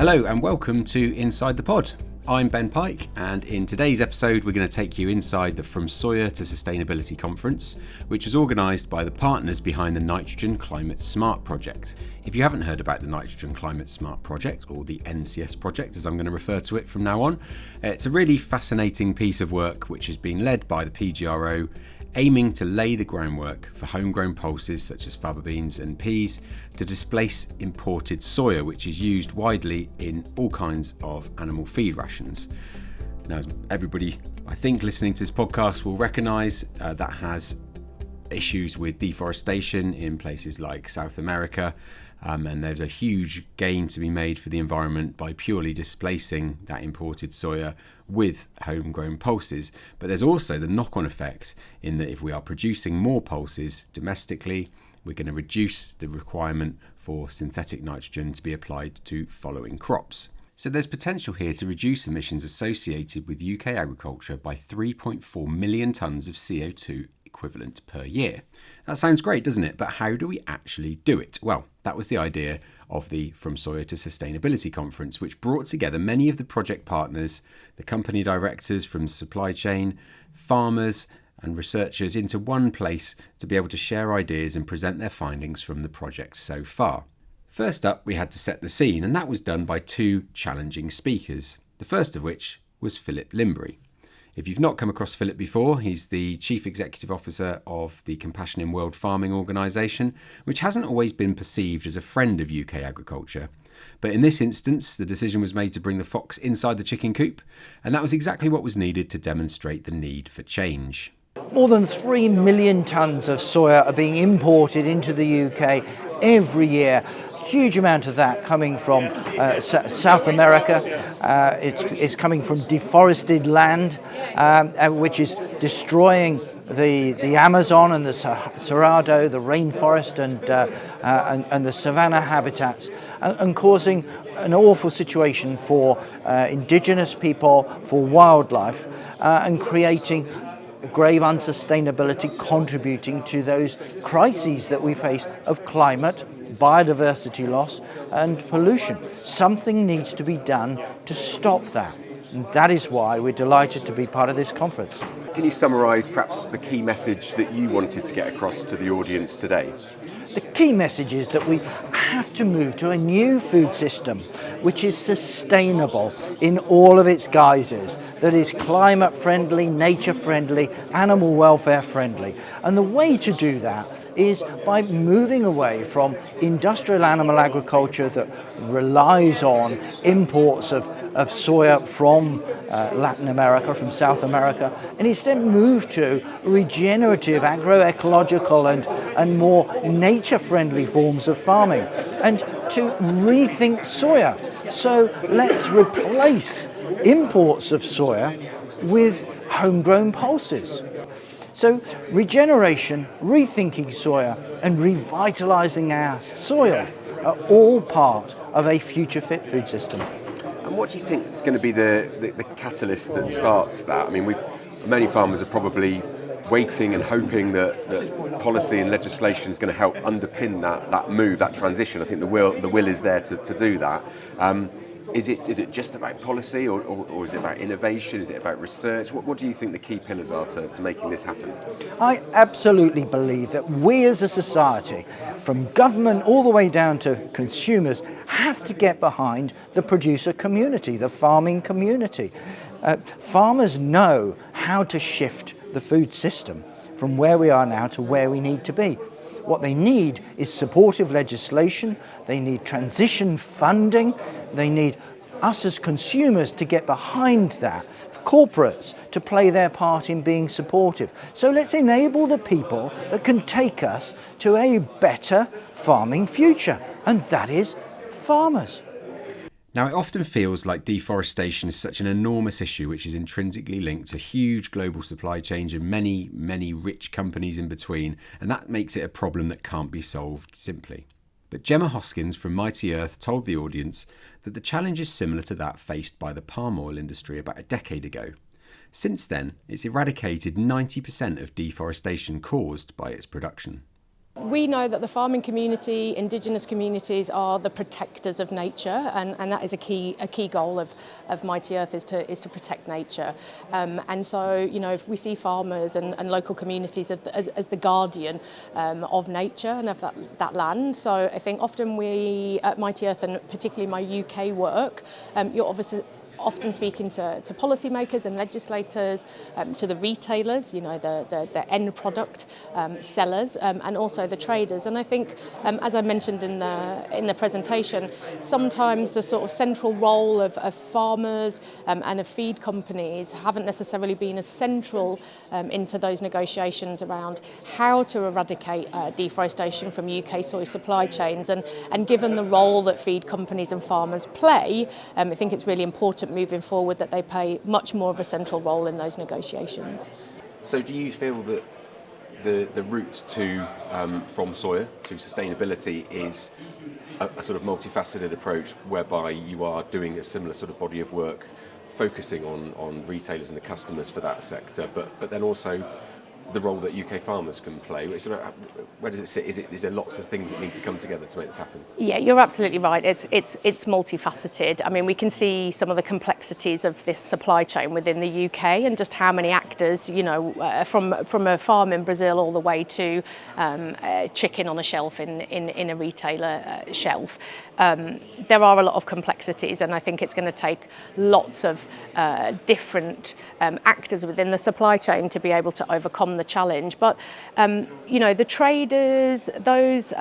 Hello and welcome to Inside the Pod. I'm Ben Pike, and in today's episode we're going to take you inside the From Soya to Sustainability conference, which was organised by the partners behind the Nitrogen Climate Smart project. If you haven't heard about the Nitrogen Climate Smart project, or the NCS project as I'm going to refer to it from now on, it's a really fascinating piece of work which has been led by the PGRO, aiming to lay the groundwork for homegrown pulses such as faba beans and peas to displace imported soya, which is used widely in all kinds of animal feed rations. Now, as everybody, I think, listening to this podcast will recognise, that has issues with deforestation in places like South America, and there's a huge gain to be made for the environment by purely displacing that imported soya with homegrown pulses. But there's also the knock-on effect in that if we are producing more pulses domestically, we're going to reduce the requirement for synthetic nitrogen to be applied to following crops. So there's potential here to reduce emissions associated with UK agriculture by 3.4 million tonnes of CO2 equivalent per year. That sounds great, doesn't it? But how do we actually do it? Well, that was the idea of the From Soya to Sustainability conference, which brought together many of the project partners, the company directors from supply chain, farmers and researchers into one place to be able to share ideas and present their findings from the project so far. First up, we had to set the scene, and that was done by two challenging speakers, the first of which was Philip Lymbery. If you've not come across Philip before, he's the Chief Executive Officer of the Compassion in World Farming organisation, which hasn't always been perceived as a friend of UK agriculture. But in this instance, the decision was made to bring the fox inside the chicken coop, and that was exactly what was needed to demonstrate the need for change. More than 3 million tonnes of soya are being imported into the UK every year. Huge amount of that coming from South America. It's coming from deforested land, which is destroying the Amazon and the Cerrado, the rainforest and the savanna habitats, and causing an awful situation for indigenous people, for wildlife, and creating grave unsustainability, contributing to those crises that we face of climate, biodiversity loss and pollution. Something needs to be done to stop that. And that is why we're delighted to be part of this conference. Can you summarise perhaps the key message that you wanted to get across to the audience today? The key message is that we have to move to a new food system which is sustainable in all of its guises, that is climate friendly, nature friendly, animal welfare friendly. And the way to do that is by moving away from industrial animal agriculture that relies on imports of soya from Latin America, from South America, and instead move to regenerative, agroecological and more nature-friendly forms of farming, and to rethink soya. So let's replace imports of soya with homegrown pulses. So regeneration, rethinking soya and revitalising our soil are all part of a future-fit food system. And what do you think is going to be the catalyst that starts that? I mean, many farmers are probably waiting and hoping that policy and legislation is going to help underpin that move, that transition. I think the will is there to do that. Is it just about policy, or is it about innovation? Is it about research? What do you think the key pillars are to making this happen? I absolutely believe that we as a society, from government all the way down to consumers, have to get behind the producer community, the farming community. Farmers know how to shift the food system from where we are now to where we need to be. What they need is supportive legislation, they need transition funding, they need us as consumers to get behind that, corporates to play their part in being supportive. So let's enable the people that can take us to a better farming future, and that is farmers. Now, it often feels like deforestation is such an enormous issue which is intrinsically linked to huge global supply chains and many, many rich companies in between, and that makes it a problem that can't be solved simply. But Gemma Hoskins from Mighty Earth told the audience that the challenge is similar to that faced by the palm oil industry about a decade ago. Since then, it's eradicated 90% of deforestation caused by its production. We know that the farming community, indigenous communities, are the protectors of nature, and that is a key goal of Mighty Earth is to protect nature. And so, if we see farmers and local communities as the guardian of nature and of that land. So I think often we at Mighty Earth, and particularly my UK work, you're obviously often speaking to policymakers and legislators, to the retailers, the end product sellers, and also the traders. And I think, as I mentioned in the presentation, sometimes the sort of central role of farmers and of feed companies haven't necessarily been as central into those negotiations around how to eradicate deforestation from UK soy supply chains. And given the role that feed companies and farmers play, I think it's really important moving forward that they play much more of a central role in those negotiations. So do you feel that the route to from soya to sustainability is a sort of multifaceted approach whereby you are doing a similar sort of body of work focusing on retailers and the customers for that sector, but then also the role that UK farmers can play? Where does it sit? Is there lots of things that need to come together to make this happen? Yeah, you're absolutely right. It's multifaceted. I mean, we can see some of the complexities of this supply chain within the UK and just how many actors, from a farm in Brazil all the way to chicken on a shelf in a retailer shelf. There are a lot of complexities, and I think it's going to take lots of different actors within the supply chain to be able to overcome the challenge. But the traders, those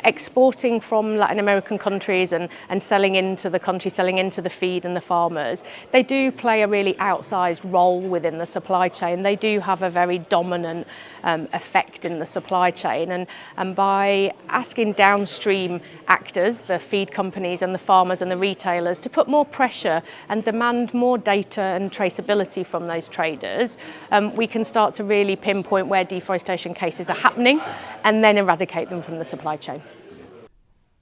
exporting from Latin American countries and selling into the country, selling into the feed and the farmers, they do play a really outsized role within the supply chain. They do have a very dominant effect in the supply chain, and by asking downstream actors, the feed companies and the farmers and the retailers, to put more pressure and demand more data and traceability from those traders, we can start to really pinpoint where deforestation cases are happening and then eradicate them from the supply chain.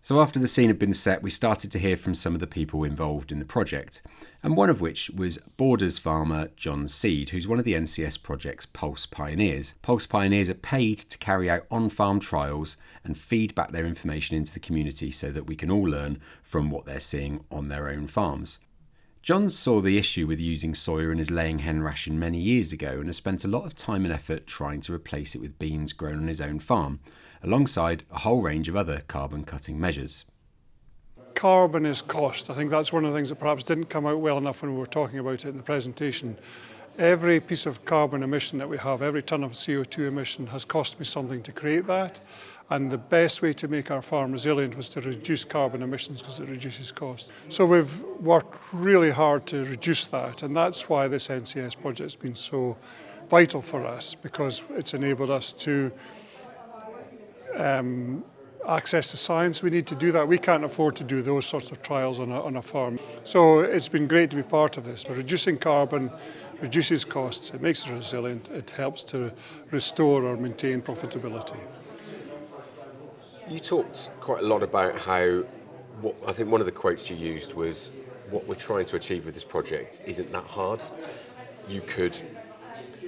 So after the scene had been set, we started to hear from some of the people involved in the project, and one of which was Borders farmer John Seed, who's one of the NCS project's Pulse Pioneers. Pulse Pioneers are paid to carry out on-farm trials and feed back their information into the community so that we can all learn from what they're seeing on their own farms. John saw the issue with using soya in his laying hen ration many years ago and has spent a lot of time and effort trying to replace it with beans grown on his own farm, alongside a whole range of other carbon cutting measures. Carbon is cost. I think that's one of the things that perhaps didn't come out well enough when we were talking about it in the presentation. Every piece of carbon emission that we have, every tonne of CO2 emission has cost me something to create that. And the best way to make our farm resilient was to reduce carbon emissions because it reduces cost. So we've worked really hard to reduce that, and that's why this NCS project has been so vital for us, because it's enabled us to access the science we need to do that. We can't afford to do those sorts of trials on a farm. So it's been great to be part of this. We're reducing carbon, reduces costs, it makes it resilient, it helps to restore or maintain profitability. You talked quite a lot about how, I think one of the quotes you used was, what we're trying to achieve with this project isn't that hard. You could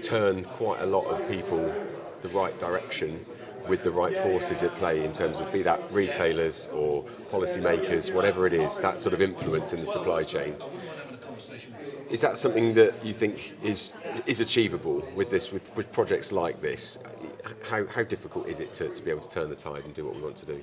turn quite a lot of people the right direction with the right forces at play in terms of, be that retailers or policymakers, whatever it is, that sort of influence in the supply chain. Is that something that you think is achievable with projects like this? How difficult is it to be able to turn the tide and do what we want to do?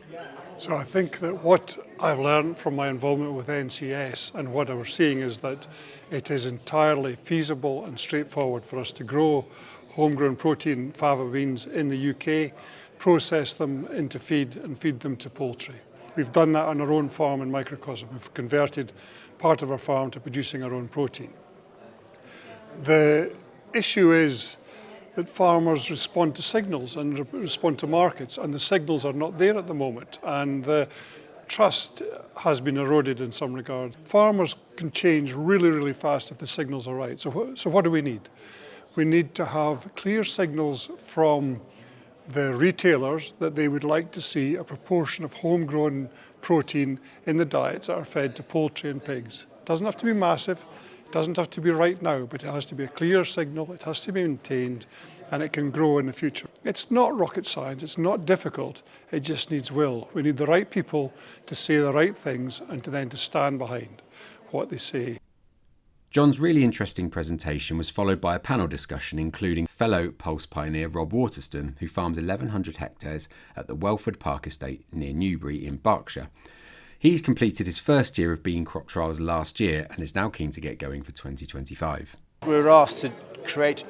So I think that what I've learned from my involvement with NCS and what we're seeing is that it is entirely feasible and straightforward for us to grow homegrown protein fava beans in the UK, process them into feed and feed them to poultry. We've done that on our own farm in microcosm. We've converted part of our farm to producing our own protein. The issue is that farmers respond to signals and respond to markets, and the signals are not there at the moment, and the trust has been eroded in some regard. Farmers can change really, really fast if the signals are right. So what do we need? We need to have clear signals from the retailers that they would like to see a proportion of homegrown protein in the diets that are fed to poultry and pigs. It doesn't have to be massive, it doesn't have to be right now, but it has to be a clear signal, it has to be maintained, and it can grow in the future. It's not rocket science, it's not difficult, it just needs will. We need the right people to say the right things and to stand behind what they say. John's really interesting presentation was followed by a panel discussion including fellow Pulse pioneer Rob Waterston, who farms 1,100 hectares at the Welford Park estate near Newbury in Berkshire. He's completed his first year of bean crop trials last year and is now keen to get going for 2025. We were asked to create,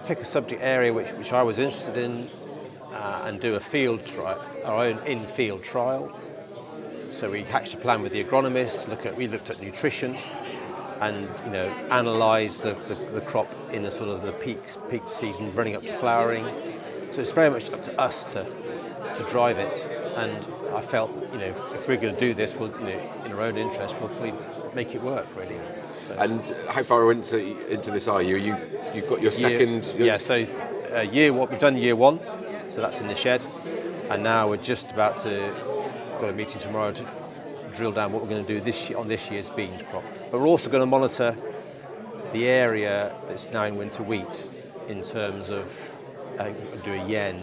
pick a subject area which I was interested in and do a field trial, our own in-field trial. So we hatched a plan with the agronomists. We looked at nutrition and analysed the crop in the sort of the peak season, running up to flowering. So it's very much up to us to drive it. And I felt if we're going to do this, we'll in our own interest, we'll probably make it work really. So. And how far into this are you? You've got your second... So year one, we've done year one, so that's in the shed. And now we're just about to, got a meeting tomorrow to drill down what we're going to do on this year's beans crop. But we're also going to monitor the area that's now in winter wheat in terms of do a yen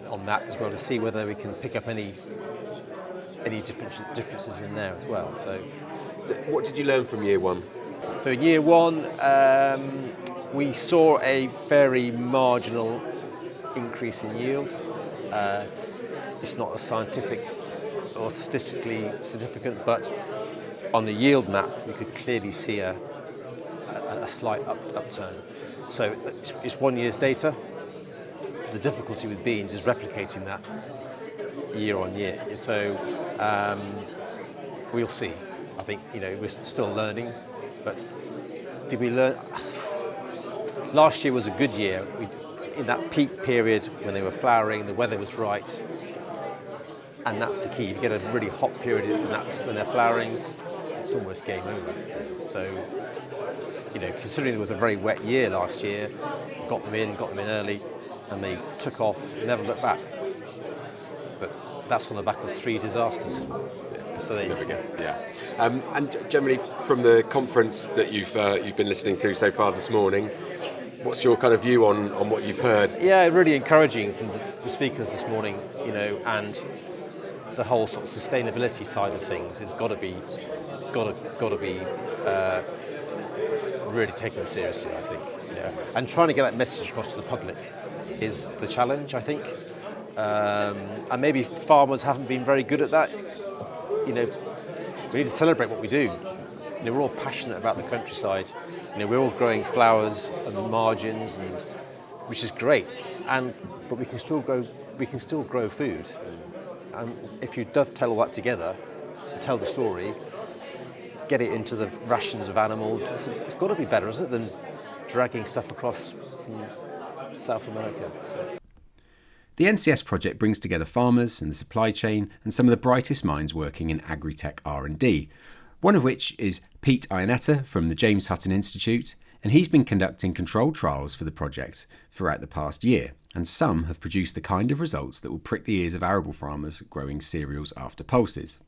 on that as well to see whether we can pick up any differences in there as well. So, what did you learn from year one? So year one, we saw a very marginal increase in yield. It's not a scientific or statistically significant, but on the yield map you could clearly see a slight upturn. So it's 1 year's data. The difficulty with beans is replicating that year on year. So we'll see. I think we're still learning, but did we learn? Last year was a good year. In that peak period when they were flowering, the weather was right, and that's the key. You get a really hot period when they're flowering, it's almost game over. So, considering there was a very wet year last year, got them in early, and they took off, never looked back. But that's on the back of 3 disasters. So there you go. Yeah. And generally, from the conference that you've been listening to so far this morning, what's your kind of view on what you've heard? Yeah, really encouraging from the speakers this morning, and the whole sort of sustainability side of things has got to be really taken seriously, I think. And trying to get that message across to the public is the challenge, I think. And maybe farmers haven't been very good at that. We need to celebrate what we do. We're all passionate about the countryside. We're all growing flowers and margins, which is great. But we can still grow food. And if you dovetail all that together, tell the story, get it into the rations of animals, it's got to be better, isn't it, than dragging stuff across from South America. So. The NCS project brings together farmers and the supply chain and some of the brightest minds working in agri-tech R&D, one of which is Pete Ionetta from the James Hutton Institute, and he's been conducting controlled trials for the project throughout the past year, and some have produced the kind of results that will prick the ears of arable farmers growing cereals after pulses.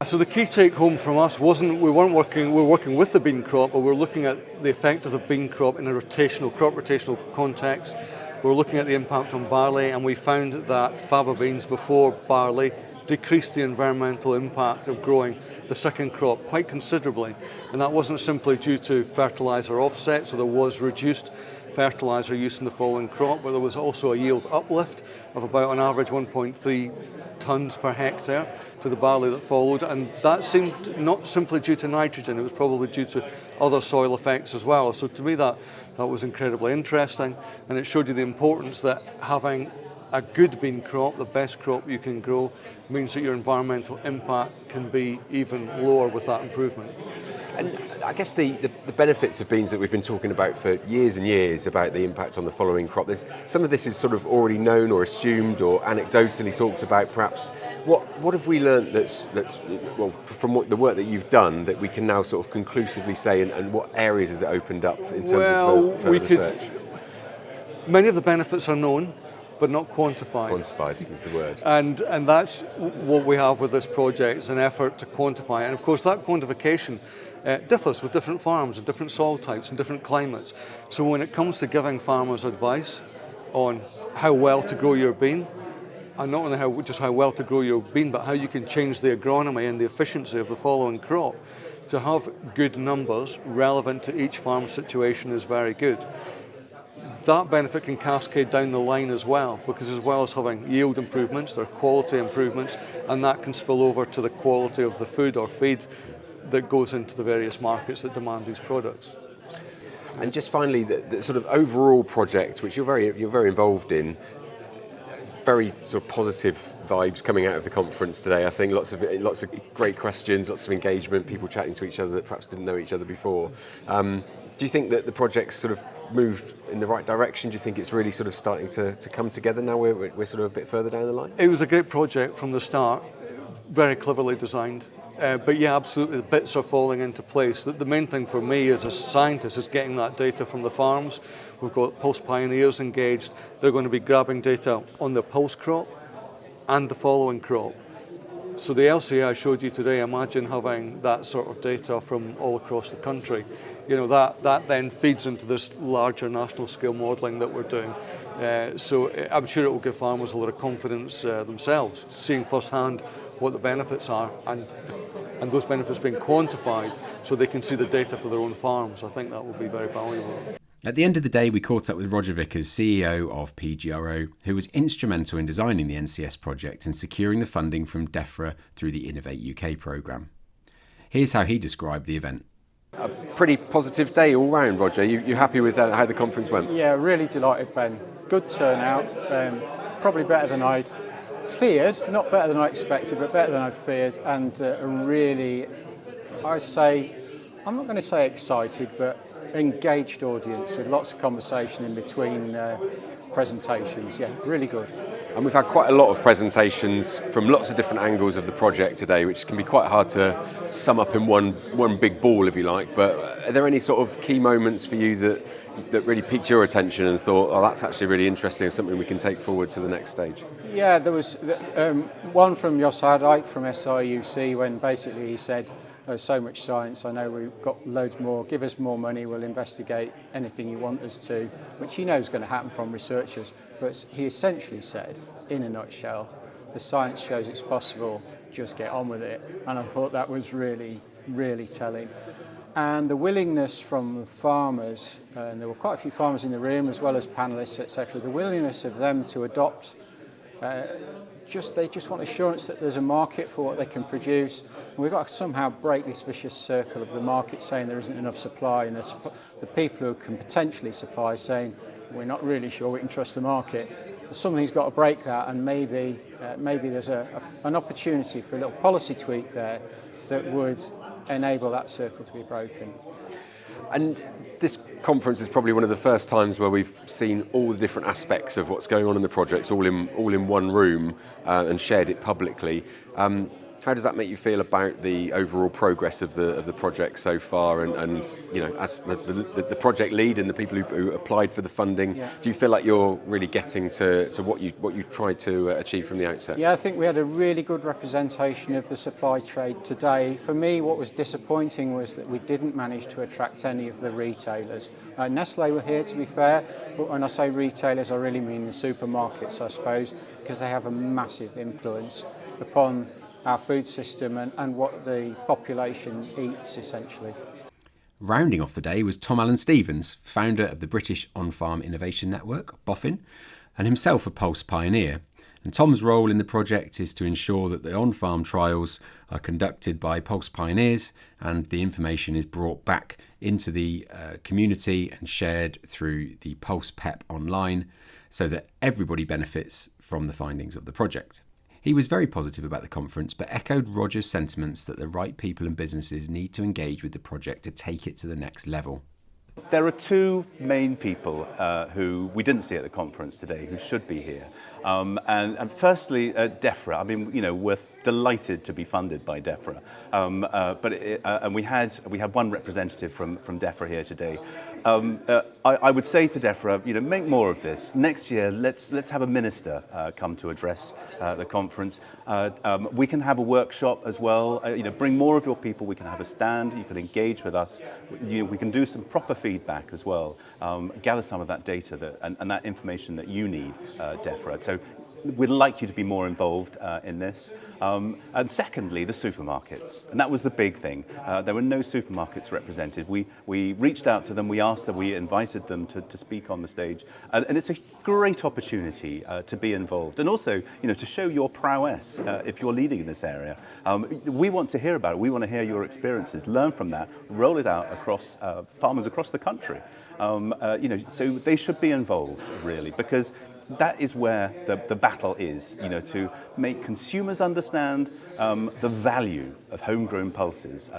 So the key take home from us we were working with the bean crop, but we're looking at the effect of the bean crop in a crop rotational context. We're looking at the impact on barley, and we found that faba beans before barley decreased the environmental impact of growing the second crop quite considerably. And that wasn't simply due to fertiliser offset, so there was reduced fertiliser use in the following crop, but there was also a yield uplift of about on average 1.3 tonnes per hectare to the barley that followed, and that seemed not simply due to nitrogen, it was probably due to other soil effects as well. So to me that was incredibly interesting, and it showed you the importance that having a good bean crop, the best crop you can grow, means that your environmental impact can be even lower with that improvement. And I guess the benefits of beans that we've been talking about for years and years about the impact on the following crop, some of this is sort of already known or assumed or anecdotally talked about perhaps. What have we learned that's from the work that you've done that we can now sort of conclusively say, and what areas has it opened up in terms of further research? Many of the benefits are known, but not quantified. Quantified is the word. And that's what we have with this project, is an effort to quantify it. And of course that quantification differs with different farms and different soil types and different climates. So when it comes to giving farmers advice on how well to grow your bean, and not only just how well to grow your bean, but how you can change the agronomy and the efficiency of the following crop, to have good numbers relevant to each farm situation is very good. That benefit can cascade down the line as well, because as well as having yield improvements, there are quality improvements, and that can spill over to the quality of the food or feed that goes into the various markets that demand these products. And just finally, the sort of overall project, which you're very involved in, very sort of positive vibes coming out of the conference today. I think lots of great questions, lots of engagement, people chatting to each other that perhaps didn't know each other before. Do you think that the project's sort of moved in the right direction? Do you think it's really sort of starting to come together now? We're sort of a bit further down the line? It was a great project from the start, very cleverly designed. But yeah, absolutely, the bits are falling into place. The main thing for me as a scientist is getting that data from the farms. We've got pulse pioneers engaged. They're going to be grabbing data on the pulse crop and the following crop. So the LCA I showed you today, imagine having that sort of data from all across the country. You know, that then feeds into this larger national scale modelling that we're doing. So I'm sure it will give farmers a lot of confidence themselves, seeing firsthand what the benefits are and those benefits being quantified so they can see the data for their own farms. I think that will be very valuable. At the end of the day, we caught up with Roger Vickers, CEO of PGRO, who was instrumental in designing the NCS project and securing the funding from DEFRA through the Innovate UK programme. Here's how he described the event. A pretty positive day all round, Roger. You happy with how the conference went? Yeah, really delighted, Ben. Good turnout, probably better than I feared, not better than I expected, but better than I feared, and a really, I'm not going to say excited, but engaged audience with lots of conversation in between presentations. Yeah, really good. And we've had quite a lot of presentations from lots of different angles of the project today, which can be quite hard to sum up in one big ball, if you like. But are there any sort of key moments for you that really piqued your attention and thought, oh, that's actually really interesting, something we can take forward to the next stage? Yeah, there was one from Jos Hardijk from SIUC when basically he said, there's so much science, I know we've got loads more, give us more money, we'll investigate anything you want us to, which you know is going to happen from researchers. But he essentially said, in a nutshell, the science shows it's possible, just get on with it. And I thought that was really, really telling. And the willingness from the farmers, and there were quite a few farmers in the room as well as panellists, etc., the willingness of them to adopt, they just want assurance that there's a market for what they can produce. And we've got to somehow break this vicious circle of the market saying there isn't enough supply, and the people who can potentially supply saying we're not really sure we can trust the market. Something's got to break that, and maybe there's an opportunity for a little policy tweak there that would enable that circle to be broken. And this conference is probably one of the first times where we've seen all the different aspects of what's going on in the project all in one room and shared it publicly. How does that make you feel about the overall progress of the project so far? And you know, as the project lead and the people who applied for the funding, yeah. Do you feel like you're really getting to what you tried to achieve from the outset? Yeah, I think we had a really good representation of the supply trade today. For me, what was disappointing was that we didn't manage to attract any of the retailers. Nestle were here, to be fair, but when I say retailers, I really mean the supermarkets, I suppose, because they have a massive influence upon our food system and what the population eats, essentially. Rounding off the day was Tom Allen Stevens, founder of the British On-Farm Innovation Network, BOFIN, and himself a Pulse pioneer. And Tom's role in the project is to ensure that the on-farm trials are conducted by Pulse pioneers and the information is brought back into the community and shared through the Pulse PEP online so that everybody benefits from the findings of the project. He was very positive about the conference, but echoed Roger's sentiments that the right people and businesses need to engage with the project to take it to the next level. There are two main people who we didn't see at the conference today who should be here. And firstly, DEFRA. I mean, you know, we're delighted to be funded by DEFRA. And we had one representative from DEFRA here today. I would say to DEFRA, make more of this. Next year, let's have a minister come to address the conference. We can have a workshop as well. Bring more of your people. We can have a stand. You can engage with us. We can do some proper feedback as well. Gather some of that data and that information that you need, DEFRA. So we'd like you to be more involved in this. And secondly, the supermarkets. And that was the big thing. There were no supermarkets represented. We reached out to them, we asked them, we invited them to speak on the stage. And it's a great opportunity to be involved. And also, to show your prowess if you're leading in this area. We want to hear about it. We want to hear your experiences, learn from that, roll it out across farmers across the country. So they should be involved, really, because that is where the battle is, to make consumers understand the value of homegrown pulses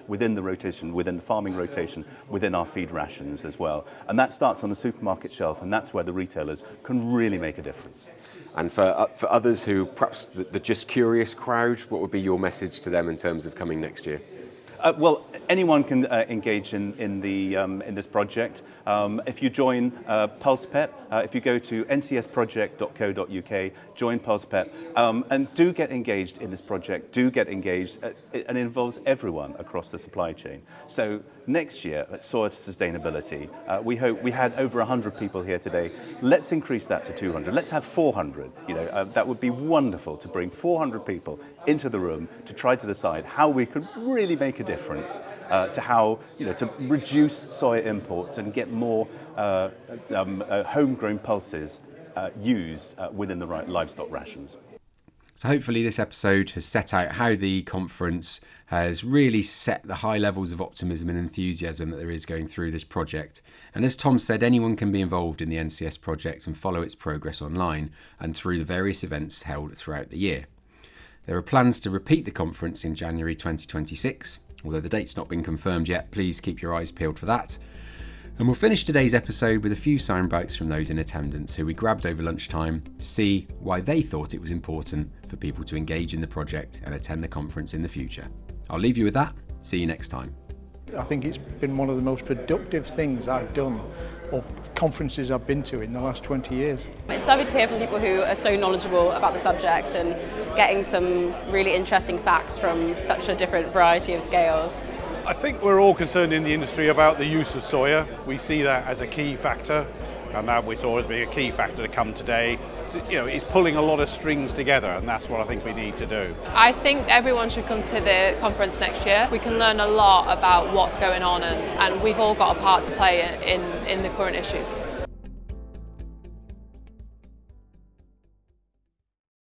within the rotation, within the farming rotation, within our feed rations as well. And that starts on the supermarket shelf, and that's where the retailers can really make a difference. And for others who perhaps the just curious crowd, what would be your message to them in terms of coming next year? Well, anyone can engage in this project. If you join PulsePep, if you go to ncsproject.co.uk, join PulsePep, and do get engaged in this project. Do get engaged, and it involves everyone across the supply chain. So next year at Soya to Sustainability, we hope we had over 100 people here today. Let's increase that to 200. Let's have 400. That would be wonderful to bring 400 people into the room to try to decide how we could really make a difference to how to reduce soya imports and get more homegrown pulses used within the right livestock rations. So hopefully this episode has set out how the conference has really set the high levels of optimism and enthusiasm that there is going through this project. And as Tom said, anyone can be involved in the NCS project and follow its progress online and through the various events held throughout the year. There are plans to repeat the conference in January 2026. Although the date's not been confirmed yet, please keep your eyes peeled for that. And we'll finish today's episode with a few soundbites from those in attendance who we grabbed over lunchtime to see why they thought it was important for people to engage in the project and attend the conference in the future. I'll leave you with that. See you next time. I think it's been one of the most productive things I've done, or conferences I've been to in the last 20 years. It's lovely to hear from people who are so knowledgeable about the subject and getting some really interesting facts from such a different variety of scales. I think we're all concerned in the industry about the use of soya. We see that as a key factor, and that we saw as being a key factor to come today. It's pulling a lot of strings together, and that's what I think we need to do. I think everyone should come to the conference next year. We can learn a lot about what's going on, and we've all got a part to play in the current issues.